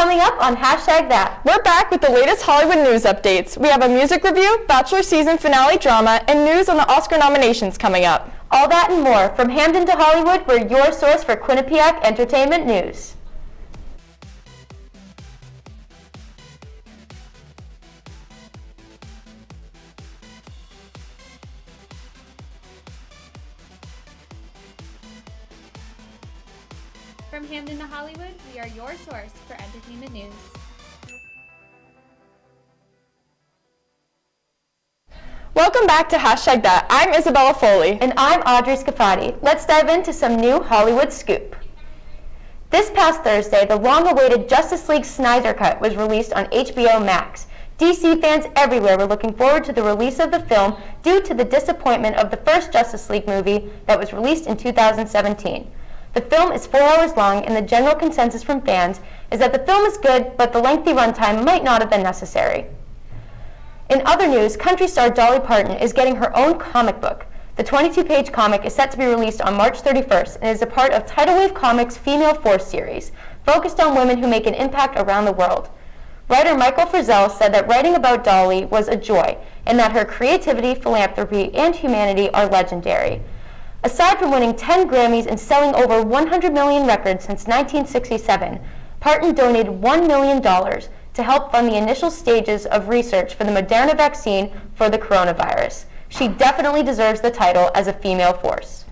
Coming up on Hashtag That. We're back with the latest Hollywood news updates. We have a music review, Bachelor season finale drama, and news on the Oscar nominations coming up. All that and more. From Hamden to Hollywood, we're your source for Quinnipiac entertainment news. From Hamden to Hollywood, we are your source for entertainment news. Welcome back to Hashtag That. I'm Isabella Foley. And I'm Audrey SCAFATI. Let's dive into some new Hollywood scoop. This past Thursday, the long-awaited Justice League Snyder Cut was released on HBO Max. DC fans everywhere were looking forward to the release of the film due to the disappointment of the first Justice League movie that was released in 2017. The film is 4 hours long, and the general consensus from fans is that the film is good, but the lengthy runtime might not have been necessary. In other news, country star Dolly Parton is getting her own comic book. The 22-page comic is set to be released on March 31st and is a part of Tidal Wave Comics' Female Force series, focused on women who make an impact around the world. Writer Michael Frizzell said that writing about Dolly was a joy, and that her creativity, philanthropy, and humanity are legendary. Aside from winning 10 Grammys and selling over 100 million records since 1967, Parton donated $1 million to help fund the initial stages of research for the Moderna vaccine for the coronavirus. She definitely deserves the title as a female force.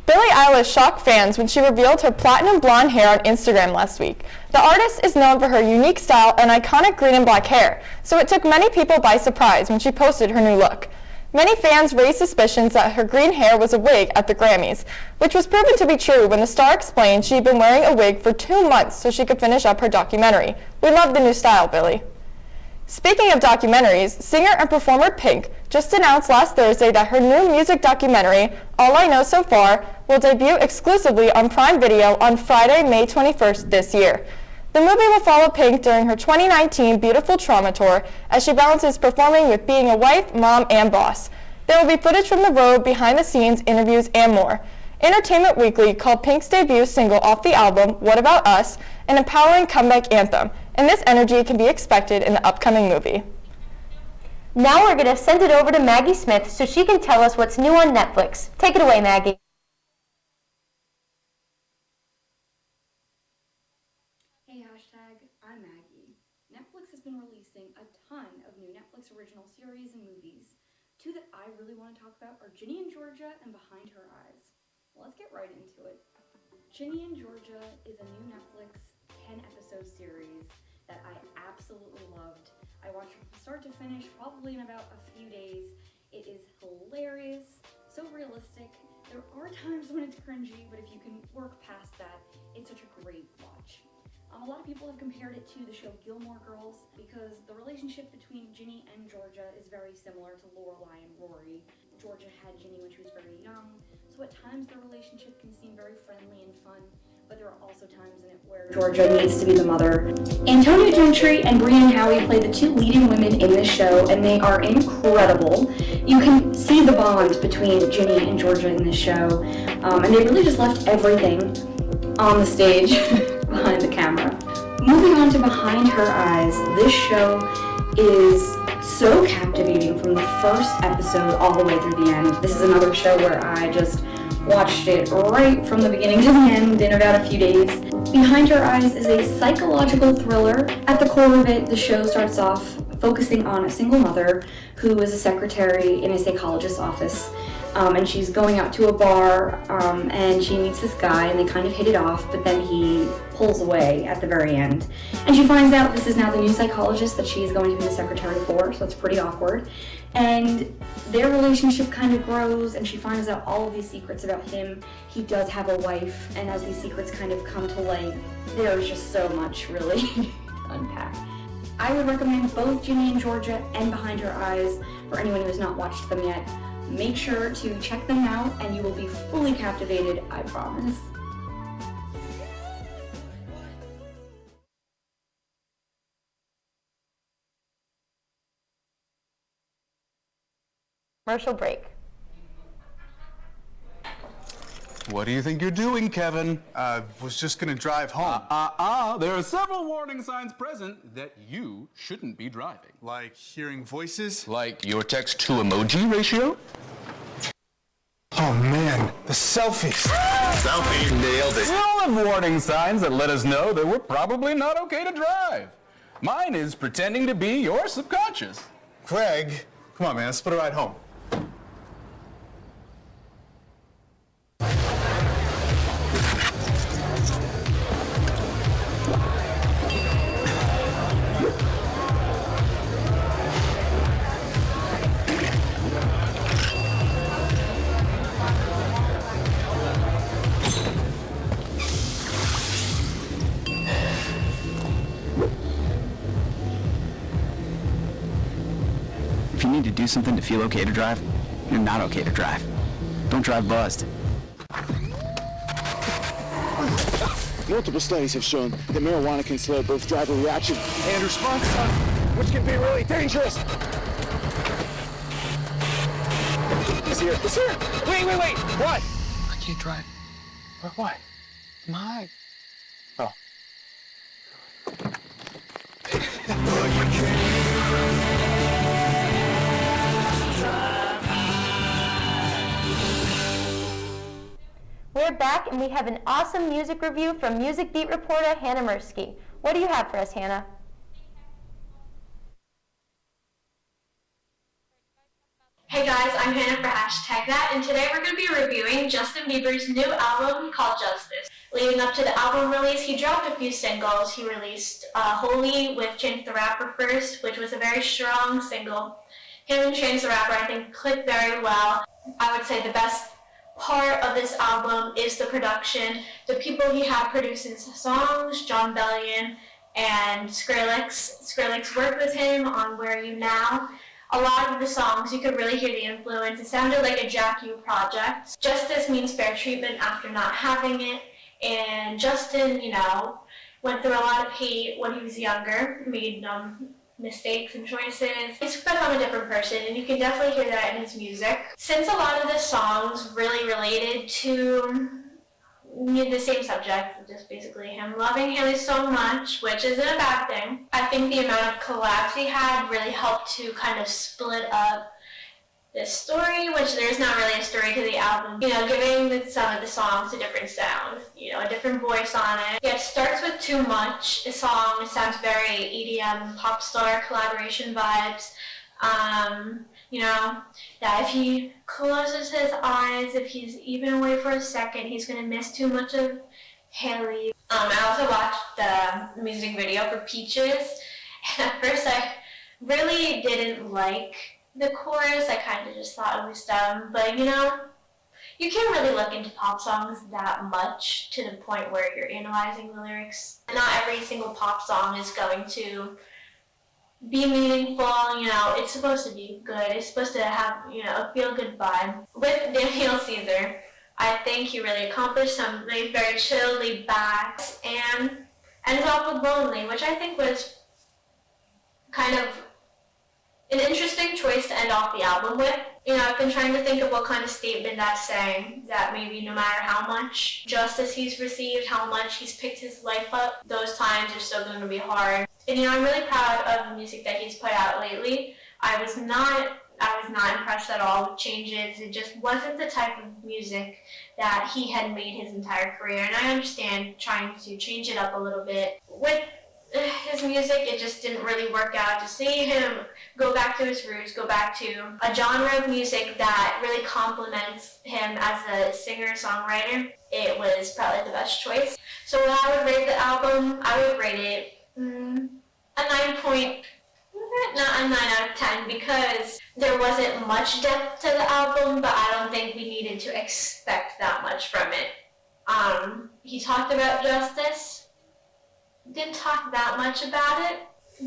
Billie Eilish shocked fans when she revealed her platinum blonde hair on Instagram last week. The artist is known for her unique style and iconic green and black hair, so it took many people by surprise when she posted her new look. Many fans raised suspicions that her green hair was a wig at the Grammys, which was proven to be true when the star explained she'd been wearing a wig for 2 months so she could finish up her documentary. We love the new style, Billie. Speaking of documentaries, singer and performer Pink just announced last Thursday that her new music documentary, All I Know So Far, will debut exclusively on Prime Video on Friday, May 21st this year. The movie will follow Pink during her 2019 Beautiful Trauma Tour as she balances performing with being a wife, mom, and boss. There will be footage from the road, behind the scenes, interviews, and more. Entertainment Weekly called Pink's debut single off the album, What About Us, an empowering comeback anthem, and this energy can be expected in the upcoming movie. Now we're going to send it over to Maggie Smith so she can tell us what's new on Netflix. Take it away, Maggie. Hey, hashtag, I'm Maggie. Netflix has been releasing a ton of new Netflix original series and movies. 2 that I really want to talk about are Ginny and Georgia and Behind Her Eyes. Let's get right into it. Ginny and Georgia is a new Netflix 10-episode series that I absolutely loved. I watched it from start to finish, probably in about a few days. It is hilarious, so realistic. There are times when it's cringy, but if you can work past that, it's such a great watch. A lot of people have compared it to the show Gilmore Girls because the relationship between Ginny and Georgia is very similar to Lorelai and Rory. Georgia had Ginny when she was very young, so at times the relationship can seem very friendly and fun, but there are also times in it where Georgia needs to be the mother. Antonia Gentry and Brienne Howie play the 2 leading women in this show, and they are incredible. You can see the bond between Ginny and Georgia in this show, and they really just left everything on the stage behind the camera. Moving on to Behind Her Eyes, this show is so captivating from the first episode all the way through the end. This is another show where I just watched it right from the beginning to the end in about a few days. Behind Her Eyes is a psychological thriller. At the core of it, the show starts off focusing on a single mother who is a secretary in a psychologist's office. And she's going out to a bar, and she meets this guy, and they kind of hit it off, but then he pulls away at the very end. And she finds out this is now the new psychologist that she's going to be the secretary for, so it's pretty awkward. And their relationship kind of grows, and she finds out all of these secrets about him. He does have a wife, and as these secrets kind of come to light, there's just so much really to unpack. I would recommend both Ginny and Georgia and Behind Her Eyes for anyone who has not watched them yet. Make sure to check them out and you will be fully captivated, I promise. Commercial break. What do you think you're doing, Kevin? Was just gonna drive home. There are several warning signs present that you shouldn't be driving. Like hearing voices? Like your text-to-emoji ratio? Oh man, the selfies. Selfie nailed it. We all have warning signs that let us know that we're probably not okay to drive. Mine is pretending to be your subconscious. Greg, come on man, let's put a ride home. If you need to do something to feel okay to drive, you're not okay to drive. Don't drive buzzed. Multiple studies have shown that marijuana can slow both driver reaction and response time, which can be really dangerous. It's here. It's here. Wait. What? I can't drive. Why? My. Oh. We're back and we have an awesome music review from Music Beat reporter Hannah MIRSKY. What do you have for us, Hannah? Hey guys, I'm Hannah for #that, and today we're going to be reviewing Justin Bieber's new album called Justice. Leading up to the album release, he dropped a few singles. He released Holy with Chance the Rapper first, which was a very strong single. Him and Chance the Rapper, I think, clicked very well. I would say the best part of this album is the production. The people he had producing songs, John Bellion and Skrillex. Skrillex worked with him on Where Are You Now. A lot of the songs, you could really hear the influence. It sounded like a Jack U project. Justice means fair treatment after not having it. And Justin, went through a lot of hate when he was younger, made mistakes and choices. He's become a different person, and you can definitely hear that in his music. Since a lot of the songs really related to the same subject, just basically him loving Haley so much, which isn't a bad thing. I think the amount of collabs he had really helped to kind of split up this story, which there's not really a story to the album. Giving some of the songs a different sound, a different voice on it. Yeah, it starts with Too Much, a song. It sounds very EDM, pop star collaboration vibes. That if he closes his eyes, if he's even away for a second, he's gonna miss too much of Haley. I also watched the music video for Peaches, and at first I really didn't like the chorus. I kind of just thought it was dumb, but you can't really look into pop songs that much to the point where you're analyzing the lyrics. Not every single pop song is going to be meaningful, it's supposed to be good. It's supposed to have, a feel-good vibe. With Daniel Caesar, I think he really accomplished something very chill, laid back, and it's off with Lonely, which I think was kind of an interesting choice to end off the album with. I've been trying to think of what kind of statement that's saying, that maybe no matter how much justice he's received, how much he's picked his life up, those times are still going to be hard. And I'm really proud of the music that he's put out lately. I was not impressed at all with Changes. It just wasn't the type of music that he had made his entire career, and I understand trying to change it up a little bit. With his music, it just didn't really work out. To see him go back to his roots, go back to a genre of music that really complements him as a singer-songwriter, it was probably the best choice. So when I would rate the album, I would rate it a 9 out of 10, because there wasn't much depth to the album, but I don't think we needed to expect that much from it. He talked about justice, didn't talk that much about it,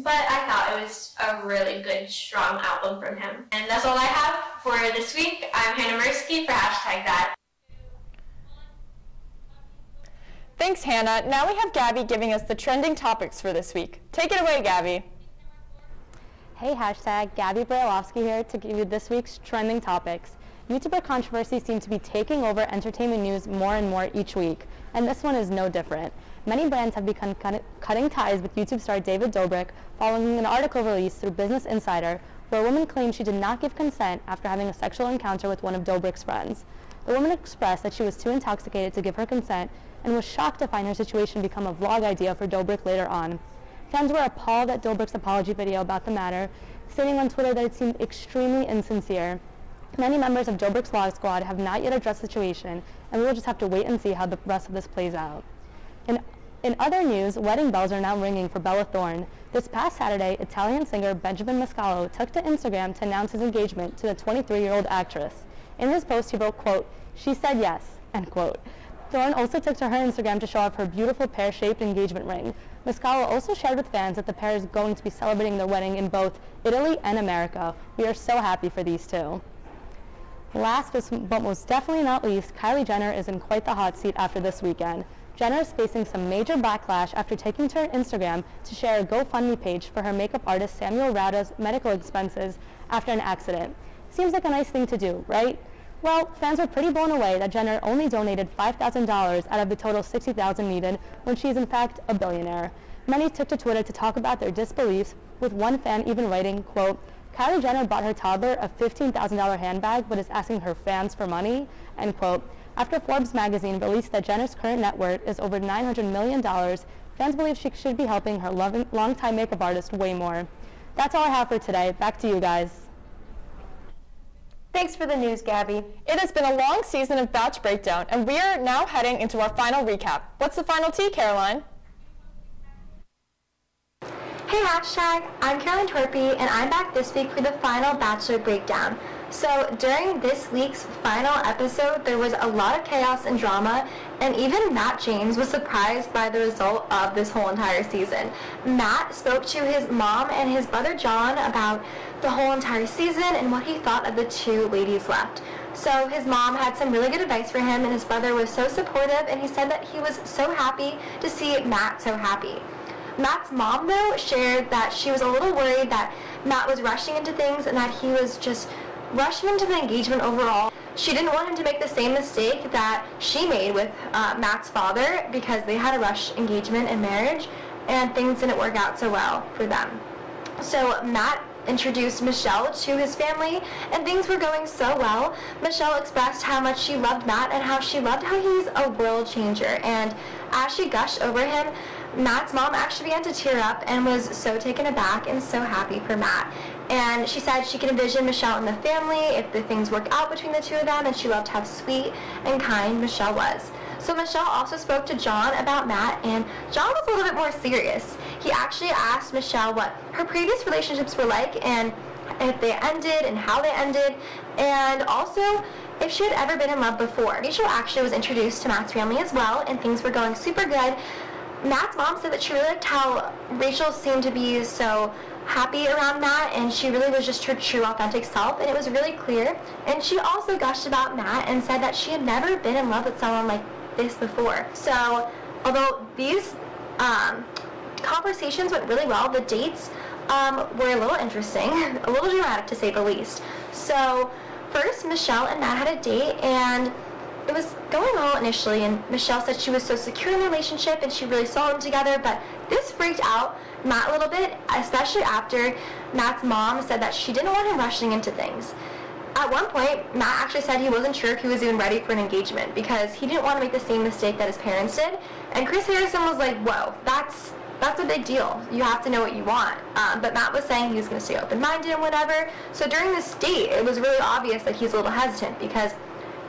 but I thought it was a really good, strong album from him. And that's all I have for this week. I'm Hannah MIRSKY for #that. Thanks, Hannah. Now we have Gabby giving us the trending topics for this week. Take it away, Gabby. Hey, #Gabby Brailovsky here to give you this week's trending topics. YouTuber controversy seems to be taking over entertainment news more and more each week, and this one is no different. Many brands have begun cutting ties with YouTube star David Dobrik following an article released through Business Insider where a woman claimed she did not give consent after having a sexual encounter with one of Dobrik's friends. The woman expressed that she was too intoxicated to give her consent and was shocked to find her situation become a vlog idea for Dobrik later on. Fans were appalled at Dobrik's apology video about the matter, stating on Twitter that it seemed extremely insincere. Many members of Dobrik's vlog squad have not yet addressed the situation, and we will just have to wait and see how the rest of this plays out. In other news, wedding bells are now ringing for Bella Thorne. This past Saturday, Italian singer Benjamin Mascalo took to Instagram to announce his engagement to the 23-year-old actress. In his post, he wrote, quote, "She said yes," end quote. Thorne also took to her Instagram to show off her beautiful pear-shaped engagement ring. Mascalo also shared with fans that the pair is going to be celebrating their wedding in both Italy and America. We are so happy for these two. Last but most definitely not least, Kylie Jenner is in quite the hot seat after this weekend. Jenner is facing some major backlash after taking to her Instagram to share a GoFundMe page for her makeup artist Samuel Rada's medical expenses after an accident. Seems like a nice thing to do, right? Well, fans were pretty blown away that Jenner only donated $5,000 out of the total $60,000 needed when she is in fact a billionaire. Many took to Twitter to talk about their disbeliefs, with one fan even writing, quote, "Kylie Jenner bought her toddler a $15,000 handbag but is asking her fans for money," end quote. After Forbes magazine released that Jenner's current net worth is over $900 million, fans believe she should be helping her longtime makeup artist way more. That's all I have for today. Back to you guys. Thanks for the news, Gabby. It has been a long season of Batch Breakdown, and we are now heading into our final recap. What's the final tea, Caroline? Hey hashtag, I'm Caroline Torpey, and I'm back this week for the final Bachelor Breakdown. So during this week's final episode, there was a lot of chaos and drama, and even Matt James was surprised by the result of this whole entire season. Matt spoke to his mom and his brother John about the whole entire season and what he thought of the two ladies left. So his mom had some really good advice for him, and his brother was so supportive, and he said that he was so happy to see Matt so happy. Matt's mom, though, shared that she was a little worried that Matt was rushing into things and that he was just rushing into the engagement overall. She didn't want him to make the same mistake that she made with Matt's father, because they had a rush engagement and marriage, and things didn't work out so well for them. So Matt introduced Michelle to his family, and things were going so well. Michelle expressed how much she loved Matt and how she loved how he's a world changer, and as she gushed over him, Matt's mom actually began to tear up and was so taken aback and so happy for Matt. And she said she can envision Michelle and the family if the things work out between the two of them, and she loved how sweet and kind Michelle was. So Michelle also spoke to John about Matt, and John was a little bit more serious. He actually asked Michelle what her previous relationships were like, and if they ended and how they ended, and also if she had ever been in love before. Rachel actually was introduced to Matt's family as well, and things were going super good. Matt's mom said that she really liked how Rachel seemed to be so happy around Matt, and she really was just her true, authentic self, and it was really clear. And she also gushed about Matt and said that she had never been in love with someone like this before. So although these conversations went really well, the dates were a little interesting, a little dramatic to say the least. So first, Michelle and Matt had a date, and it was going well initially, and Michelle said she was so secure in the relationship and she really saw them together, but this freaked out Matt a little bit, especially after Matt's mom said that she didn't want him rushing into things. At one point, Matt actually said he wasn't sure if he was even ready for an engagement because he didn't want to make the same mistake that his parents did, and Chris Harrison was like, whoa, that's a big deal. You have to know what you want. But Matt was saying he was going to stay open-minded and whatever, so during this date, it was really obvious that he's a little hesitant because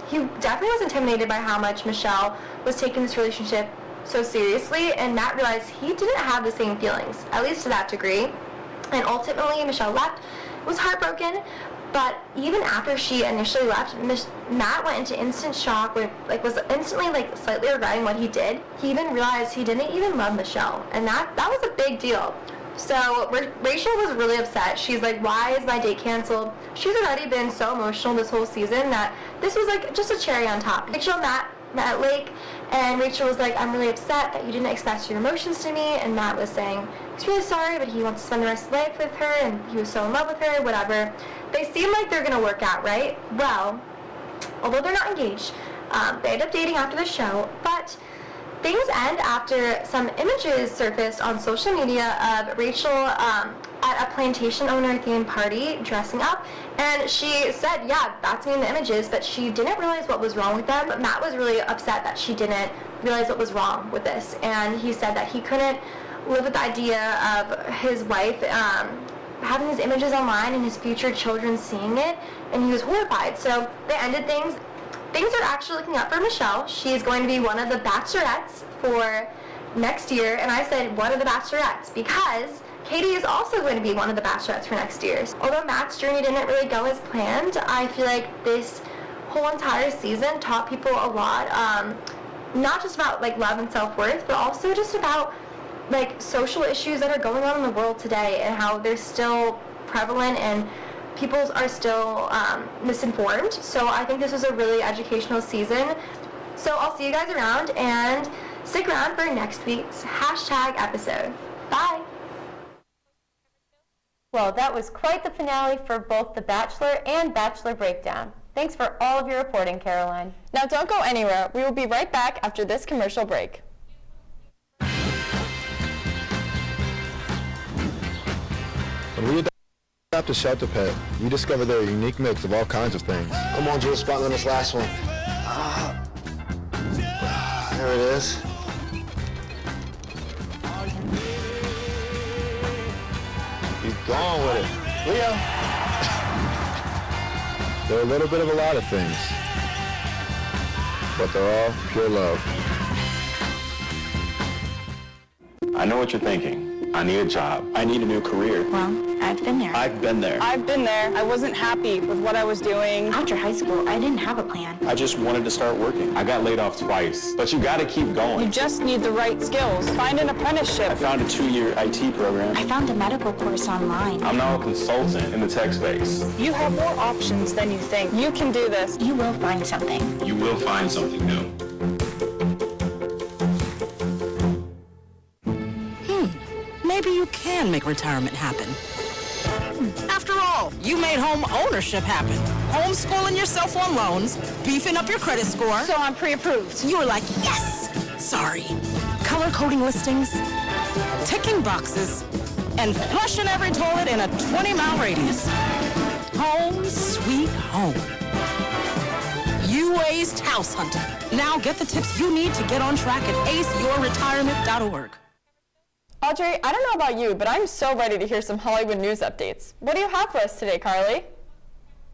he definitely was intimidated by how much Michelle was taking this relationship so seriously, and Matt realized he didn't have the same feelings, at least to that degree. And ultimately, Michelle left, was heartbroken, but even after she initially left, Matt went into instant shock, was instantly slightly regretting what he did. He even realized he didn't even love Michelle, and that was a big deal. So Rachel was really upset. She's like, why is my date canceled? She's already been so emotional this whole season that this was just a cherry on top. Rachel met at Lake, and Rachel was like, I'm really upset that you didn't express your emotions to me, and Matt was saying he's really sorry, but he wants to spend the rest of life with her, and he was so in love with her, whatever. They seem like they're going to work out, right? Well, although they're not engaged. They end up dating after the show, but things end after some images surfaced on social media of Rachel at a plantation owner themed party dressing up, and she said, yeah, that's me in the images, but she didn't realize what was wrong with them. But Matt was really upset that she didn't realize what was wrong with this, and he said that he couldn't live with the idea of his wife having his images online and his future children seeing it, and he was horrified. So they ended things. Things are actually looking up for Michelle. She's going to be one of the bachelorettes for next year, and I said one of the bachelorettes because Katie is also going to be one of the bachelorettes for next year. Although Matt's journey didn't really go as planned, I feel like this whole entire season taught people a lot, not just about like love and self-worth, but also just about like social issues that are going on in the world today and how they're still prevalent and people are still misinformed. So I think this was a really educational season. So I'll see you guys around, and stick around for next week's hashtag episode. Bye! Well, that was quite the finale for both The Bachelor and Bachelor Breakdown. Thanks for all of your reporting, Caroline. Now don't go anywhere. We will be right back after this commercial break. When we adopt a shelter pet, we discover they're a unique mix of all kinds of things. Come on, Jules, spot on this last one. There it is. Keep going with it. Leo. They're a little bit of a lot of things, but they're all pure love. I know what you're thinking. I need a job. I need a new career. Well, I've been there. I've been there. I've been there. I wasn't happy with what I was doing. After high school, I didn't have a plan. I just wanted to start working. I got laid off twice, but you gotta keep going. You just need the right skills. Find an apprenticeship. I found a 2-year IT program. I found a medical course online. I'm now a consultant in the tech space. You have more options than you think. You can do this. You will find something. You will find something new. Maybe you can make retirement happen. After all, you made home ownership happen. Homeschooling yourself on loans, beefing up your credit score. So I'm pre-approved. You were like, yes! Sorry. Color coding listings, ticking boxes, and flushing every toilet in a 20-mile radius. Home sweet home. You aced house hunting. Now get the tips you need to get on track at aceyourretirement.org. Audrey, I don't know about you, but I'm so ready to hear some Hollywood news updates. What do you have for us today, Carly?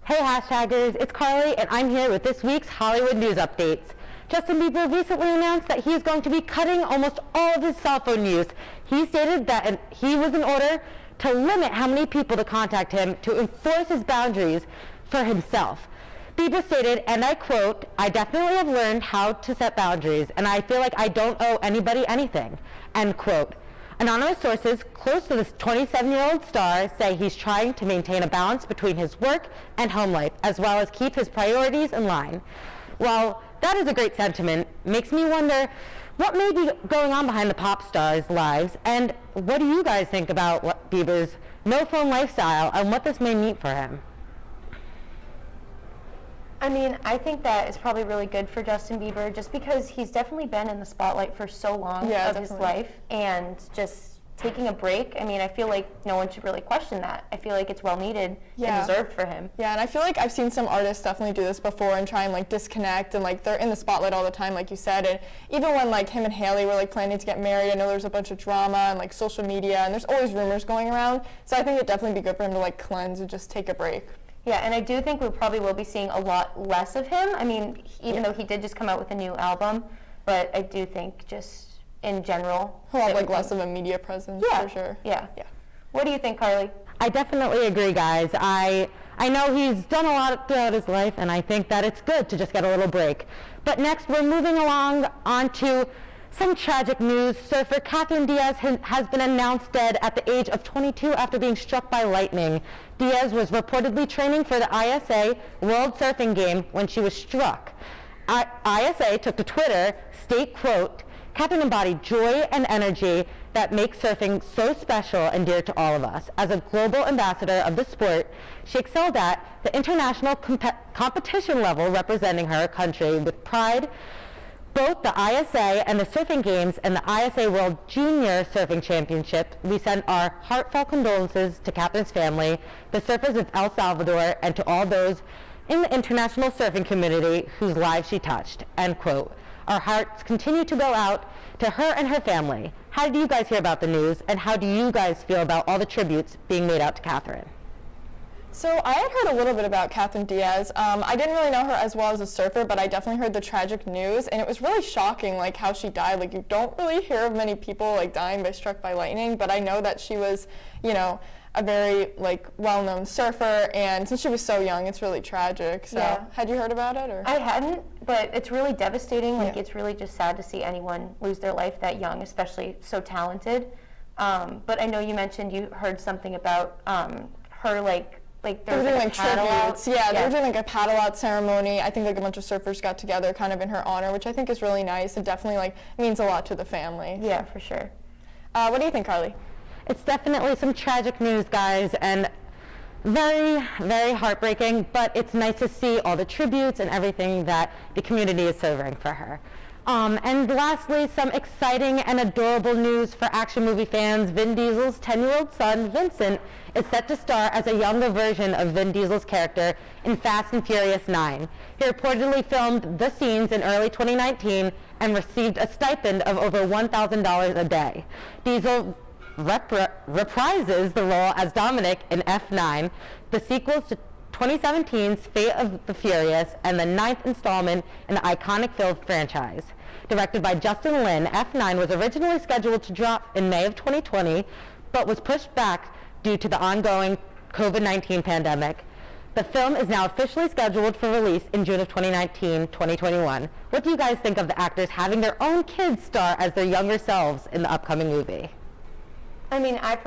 Hey hashtaggers, it's Carly and I'm here with this week's Hollywood news updates. Justin Bieber recently announced that he is going to be cutting almost all of his cell phone use. He stated that he was in order to limit how many people to contact him to enforce his boundaries for himself. Bieber stated, and I quote, "I definitely have learned how to set boundaries and I feel like I don't owe anybody anything," end quote. Anonymous sources close to this 27-year-old star say he's trying to maintain a balance between his work and home life, as well as keep his priorities in line. While that is a great sentiment, makes me wonder what may be going on behind the pop stars' lives, and what do you guys think about Bieber's no-phone lifestyle and what this may mean for him? I mean, I think that is probably really good for Justin Bieber just because he's definitely been in the spotlight for so long of his life, and just taking a break, I mean, I feel like no one should really question that. I feel like it's well needed and deserved for him. Yeah, and I feel like I've seen some artists definitely do this before and try and like disconnect, and like they're in the spotlight all the time, like you said. And even when like him and Hailey were like planning to get married, I know there's a bunch of drama and like social media, and there's always rumors going around. So I think it'd definitely be good for him to like cleanse and just take a break. Yeah, and I do think we probably will be seeing a lot less of him. I mean, even though he did just come out with a new album, but I do think just in general, he'll have like less of a media presence for sure. Yeah. What do you think, Carly? I definitely agree, guys. I know he's done a lot throughout his life, and I think that it's good to just get a little break. But next, we're moving along onto some tragic news. Surfer Catherine Diaz has been announced dead at the age of 22 after being struck by lightning. Diaz was reportedly training for the ISA World Surfing Game when she was struck. ISA took to Twitter, state quote, "Catherine embodied joy and energy that make surfing so special and dear to all of us. As a global ambassador of the sport, she excelled at the international competition level, representing her country with pride. Both the ISA and the Surfing Games and the ISA World Junior Surfing Championship, we send our heartfelt condolences to Catherine's family, the surfers of El Salvador, and to all those in the international surfing community whose lives she touched, end quote. Our hearts continue to go out to her and her family. How did you guys hear about the news, and how do you guys feel about all the tributes being made out to Catherine? So I had heard a little bit about Catherine Diaz. I didn't really know her as well as a surfer, but I definitely heard the tragic news, and it was really shocking, like how she died. Like you don't really hear of many people like dying struck by lightning, but I know that she was, you know, a very like well-known surfer, and since she was so young, it's really tragic. So Yeah. Had you heard about it? Or? I hadn't, but it's really devastating. Like Yeah. it's really just sad to see anyone lose their life that young, especially so talented. But I know you mentioned you heard something about her like They there were was doing like a paddle tributes. out. Yeah, they were doing like a paddle out ceremony. I think like a bunch of surfers got together kind of in her honor, which I think is really nice. It definitely like means a lot to the family. Yeah, for sure. What do you think, Carly? It's definitely some tragic news, guys, and very, very heartbreaking, but it's nice to see all the tributes and everything that the community is serving for her. And lastly, some exciting and adorable news for action movie fans. Vin Diesel's 10-year-old son, Vincent, is set to star as a younger version of Vin Diesel's character in Fast and Furious 9. He reportedly filmed the scenes in early 2019 and received a stipend of over $1,000 a day. Diesel reprises the role as Dominic in F9, the sequels to 2017's Fate of the Furious and the 9th installment in the iconic film franchise. Directed by Justin Lin, F9 was originally scheduled to drop in May of 2020, but was pushed back due to the ongoing COVID-19 pandemic. The film is now officially scheduled for release in June of 2021. What do you guys think of the actors having their own kids star as their younger selves in the upcoming movie? I mean, I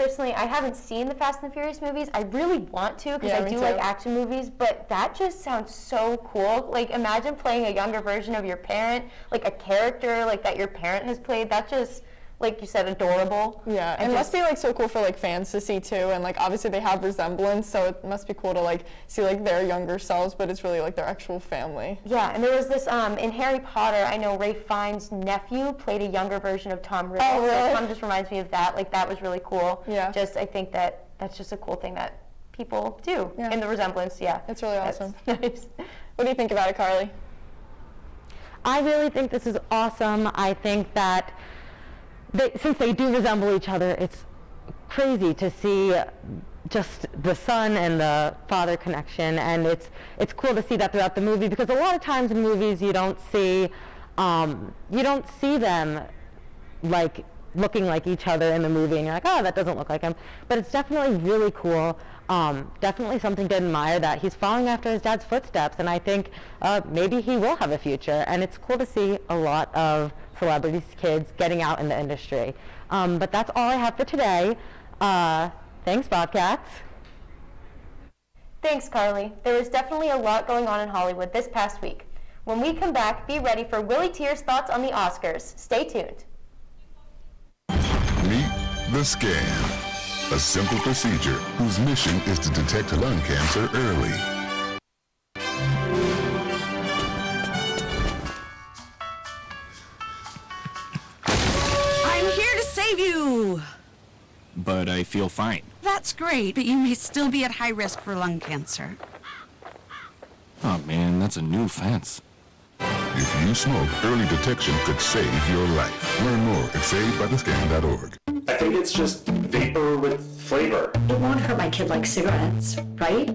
haven't seen the Fast and Furious movies. I really want to because I do like action movies, but that just sounds so cool. Like, imagine playing a younger version of your parent, like a character like that your parent has played. That just, like you said, adorable. Yeah, and it must be like so cool for like fans to see too, and like obviously they have resemblance, so it must be cool to like see like their younger selves, but it's really like their actual family. Yeah, and there was this in Harry Potter. I know Ralph Fiennes' nephew played a younger version of Tom Riddle. Oh, really? So it kind of just reminds me of that. Like that was really cool. Yeah. Just I think that's just a cool thing that people do in the resemblance. Yeah. It's really awesome. Nice. What do you think about it, Carly? I really think this is awesome. I think that since they do resemble each other, it's crazy to see just the son and the father connection, and it's cool to see that throughout the movie, because a lot of times in movies you don't see them like looking like each other in the movie, and you're like, oh, that doesn't look like him. But it's definitely really cool. Definitely something to admire, that he's following after his dad's footsteps, and I think maybe he will have a future. And it's cool to see a lot of celebrities' kids getting out in the industry. But that's all I have for today. Thanks, Bobcats. Thanks, Carly. There was definitely a lot going on in Hollywood this past week. When we come back, be ready for Willy TEARE's thoughts on the Oscars. Stay tuned. Meet the scan, a simple procedure whose mission is to detect lung cancer early. I'm here to save you! But I feel fine. That's great, but you may still be at high risk for lung cancer. Oh man, that's a new fence. If you smoke, early detection could save your life. Learn more at savedbythescan.org. I think it's just vapor with flavor. It won't hurt my kid like cigarettes, right?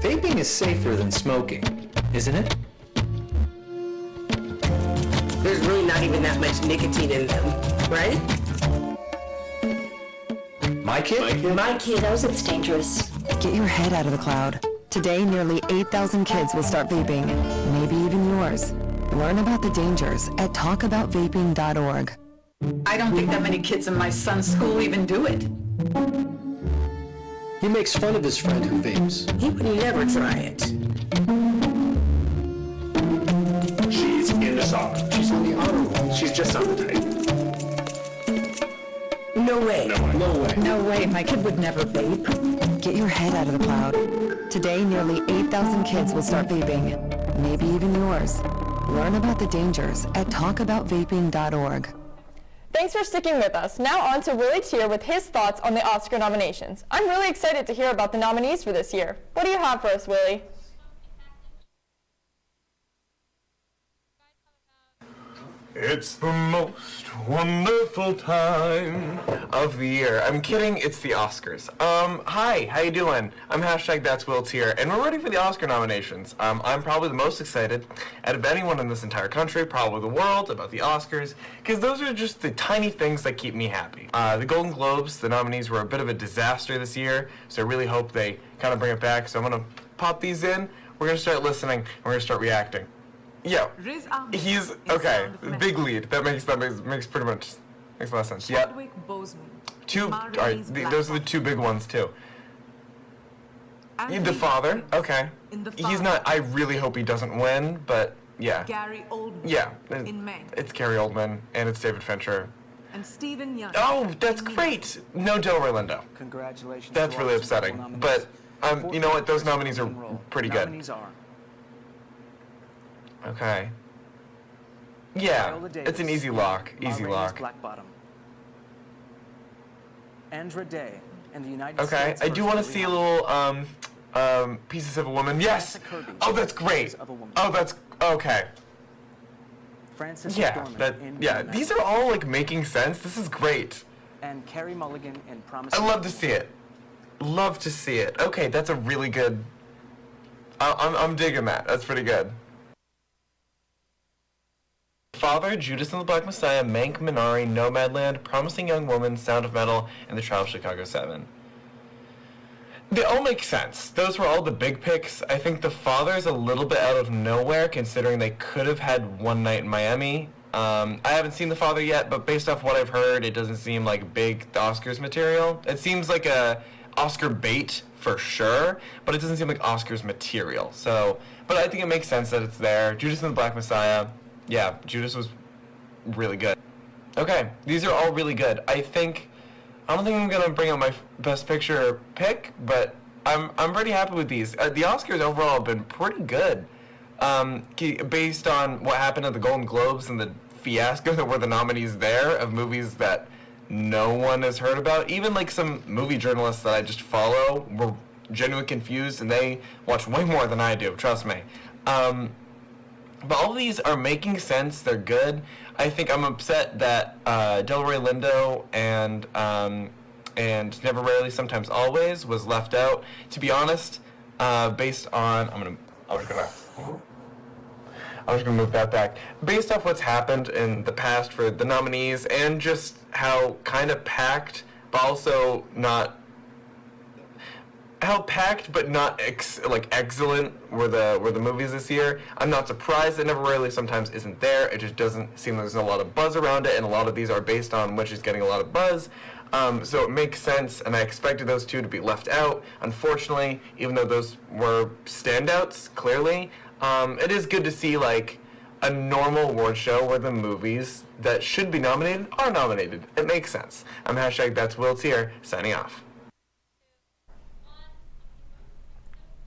Vaping is safer than smoking, isn't it? There's really not even that much nicotine in them, right? My kid? My kid knows it's dangerous. Get your head out of the cloud. Today, nearly 8,000 kids will start vaping, maybe even yours. Learn about the dangers at talkaboutvaping.org. I don't think that many kids in my son's school even do it. He makes fun of his friend who vapes. He would never try it. She's in the song. She's on the honor roll. She's just on the tape. No way. No way. No way, my kid would never vape. Get your head out of the cloud. Today, nearly 8,000 kids will start vaping. Maybe even yours. Learn about the dangers at talkaboutvaping.org. Thanks for sticking with us. Now on to Willy TEARE with his thoughts on the Oscar nominations. I'm really excited to hear about the nominees for this year. What do you have for us, Willy? It's the most wonderful time of the year. I'm kidding, it's the Oscars. Hi, how you doing? I'm That's Will TEARE, and we're ready for the Oscar nominations. I'm probably the most excited out of anyone in this entire country, probably the world, about the Oscars, because those are just the tiny things that keep me happy. The Golden Globes, the nominees were a bit of a disaster this year, so I really hope they kind of bring it back. So I'm going to pop these in, we're going to start listening, and we're going to start reacting. Yeah, he's okay. Big lead. That makes pretty much makes a lot of sense. Yeah. Two. All right. Those are the two big ones too. The father. Okay. He's not. I really hope he doesn't win, but yeah. Gary Oldman. Yeah. In May. It's Gary Oldman and it's David Fincher. And Stephen Young. Oh, that's great. No Delroy Lindo. Congratulations. That's really upsetting. But you know what? Those nominees are pretty good. Okay. Yeah, it's an easy lock. Easy lock. Andra Day and the United Okay, States I do want to see a little Pieces of a Woman. Yes. Oh, that's great. Oh, that's okay. Yeah, these are all like making sense. This is great. And Carey Mulligan in Promising. I love to see it. Love to see it. Okay, that's a really good. I'm digging that. That's pretty good. Father, Judas and the Black Messiah, Mank, Minari, Nomadland, Promising Young Woman, Sound of Metal, and The Trial of Chicago 7. They all make sense. Those were all the big picks. I think The Father's a little bit out of nowhere, considering they could have had One Night in Miami. I haven't seen The Father yet, but based off what I've heard, it doesn't seem like big Oscars material. It seems like a Oscar bait for sure, but it doesn't seem like Oscars material. So, but I think it makes sense that it's there. Judas and the Black Messiah. Yeah, Judas was really good. Okay, these are all really good. I don't think I'm gonna bring out my Best Picture pick, but I'm pretty happy with these. The Oscars overall have been pretty good, based on what happened at the Golden Globes and the fiasco that were the nominees there of movies that no one has heard about. Even like some movie journalists that I just follow were genuinely confused, and they watch way more than I do. Trust me. But all of these are making sense. They're good. I think I'm upset that Delroy Lindo and Never Rarely Sometimes Always was left out. To be honest, based on I was gonna move that back. Based off what's happened in the past for the nominees and just how kind of packed, but also not. How packed but not excellent were the movies this year. I'm not surprised that Never Rarely Sometimes isn't there. It just doesn't seem like there's a lot of buzz around it, and a lot of these are based on which is getting a lot of buzz. So it makes sense, and I expected those two to be left out. Unfortunately, even though those were standouts, clearly, it is good to see like a normal award show where the movies that should be nominated are nominated. It makes sense. I'm That's Will TEARE, signing off.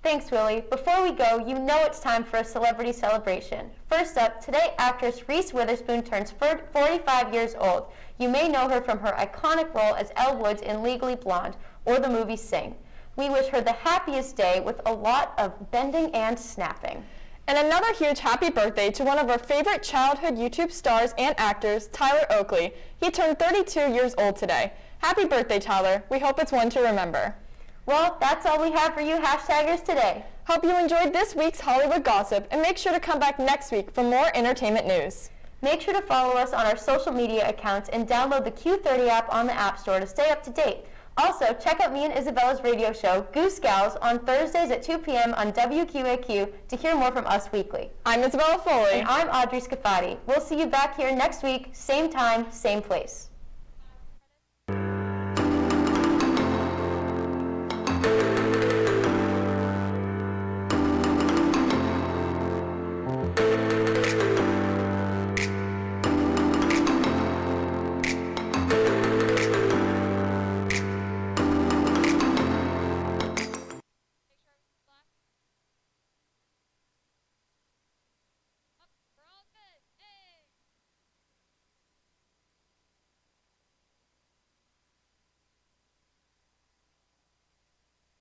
Thanks, Willy. Before we go, you know it's time for a celebrity celebration. First up, today actress Reese Witherspoon turns 45 years old. You may know her from her iconic role as Elle Woods in Legally Blonde or the movie Sing. We wish her the happiest day with a lot of bending and snapping. And another huge happy birthday to one of our favorite childhood YouTube stars and actors, Tyler Oakley. He turned 32 years old today. Happy birthday, Tyler. We hope it's one to remember. Well, that's all we have for you hashtaggers today. Hope you enjoyed this week's Hollywood gossip, and make sure to come back next week for more entertainment news. Make sure to follow us on our social media accounts and download the Q30 app on the App Store to stay up to date. Also, check out me and Isabella's radio show, Goose Gals, on Thursdays at 2 p.m. on WQAQ to hear more from us weekly. I'm Isabella Foley. And I'm Audrey SCAFATI. We'll see you back here next week, same time, same place.